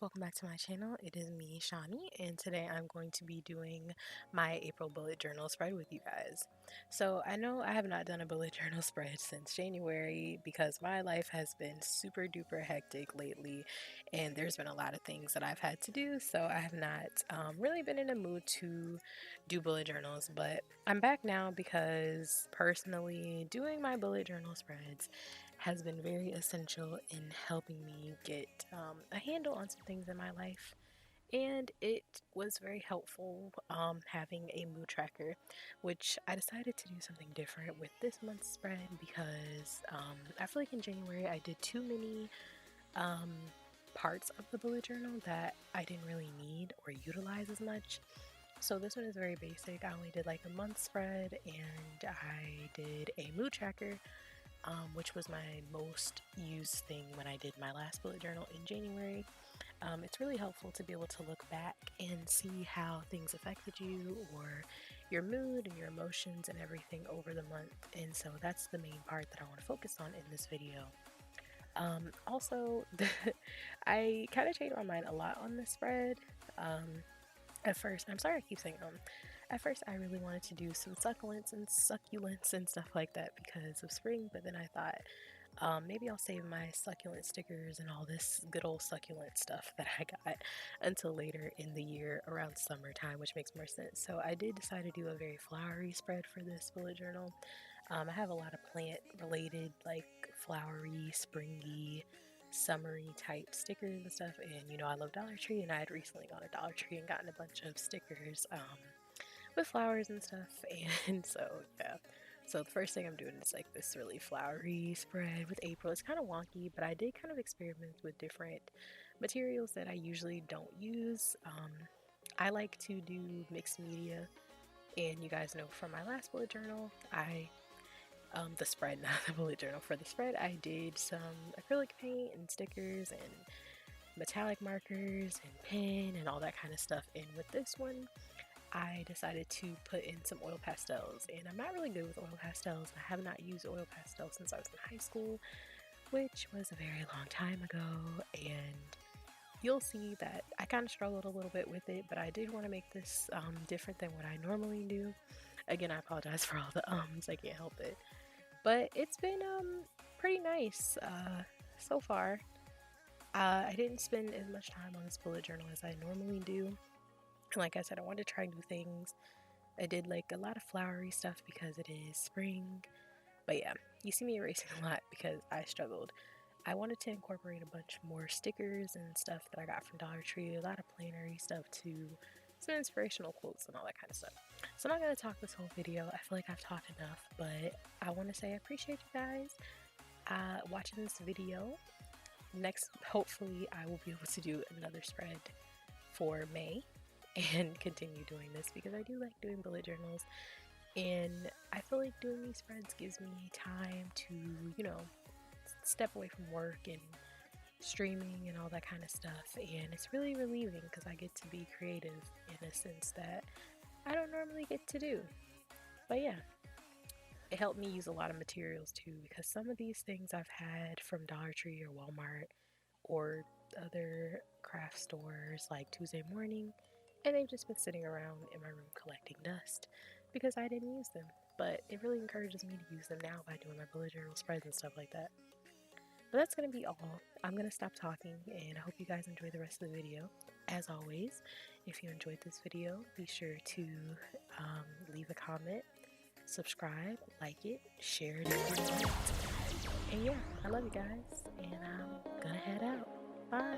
welcome back to my channel. It is me, Shani, and today I'm going to be doing my April bullet journal spread with you guys. So I know I have not done a bullet journal spread since January because my life has been super duper hectic lately and there's been a lot of things that I've had to do, so I have not really been in a mood to do bullet journals, but I'm back now because personally doing my bullet journal spreads has been very essential in helping me get a handle on some things in my life. And it was very helpful having a mood tracker, which I decided to do something different with this month's spread because I feel like in January I did too many um, parts of the bullet journal that I didn't really need or utilize as much. So this one is very basic. I only did like a month spread and I did a mood tracker, which was my most used thing when I did my last bullet journal in January. It's really helpful to be able to look back and see how things affected you or your mood and your emotions and everything over the month. And so that's the main part that I want to focus on in this video. Also, I kind of changed my mind a lot on this spread. At first, I'm sorry I keep saying at first I really wanted to do some succulents and stuff like that because of spring, but then I thought maybe I'll save my succulent stickers and all this good old succulent stuff that I got until later in the year around summertime, which makes more sense. So I did decide to do a very flowery spread for this bullet journal. I have a lot of plant related, like flowery, springy, summery type stickers and stuff, and you know I love Dollar Tree, and I had recently gone to Dollar Tree and gotten a bunch of stickers with flowers and stuff. And so yeah, so the first thing I'm doing is like this really flowery spread with April. It's kind of wonky, but I did kind of experiment with different materials that I usually don't use. I like to do mixed media, and you guys know from my last bullet journal the spread, not the bullet journal. For the spread, I did some acrylic paint and stickers and metallic markers and pen and all that kind of stuff. And with this one, I decided to put in some oil pastels. And I'm not really good with oil pastels. I have not used oil pastels since I was in high school, which was a very long time ago. And you'll see that I kind of struggled a little bit with it, but I did want to make this different than what I normally do. Again, I apologize for all the ums, I can't help it. But it's been pretty nice so far. I didn't spend as much time on this bullet journal as I normally do. And like I said, I wanted to try new things. I did like a lot of flowery stuff because it is spring. But yeah, you see me erasing a lot because I struggled. I wanted to incorporate a bunch more stickers and stuff that I got from Dollar Tree, a lot of plannery stuff too, some inspirational quotes and all that kind of stuff. So I'm not going to talk this whole video. I feel like I've talked enough, but I want to say I appreciate you guys watching this video. Next, hopefully I will be able to do another spread for May and continue doing this because I do like doing bullet journals, and I feel like doing these spreads gives me time to, you know, step away from work and streaming and all that kind of stuff, and it's really relieving because I get to be creative in a sense that I don't normally get to do. But yeah, it helped me use a lot of materials too, because some of these things I've had from Dollar Tree or Walmart or other craft stores like Tuesday Morning, and they've just been sitting around in my room collecting dust because I didn't use them. But it really encourages me to use them now by doing my bullet journal spreads and stuff like that. But that's going to be all. I'm going to stop talking, and I hope you guys enjoy the rest of the video. As always, if you enjoyed this video, be sure to leave a comment, subscribe, like it, share it if you want. And yeah, I love you guys, and I'm going to head out. Bye!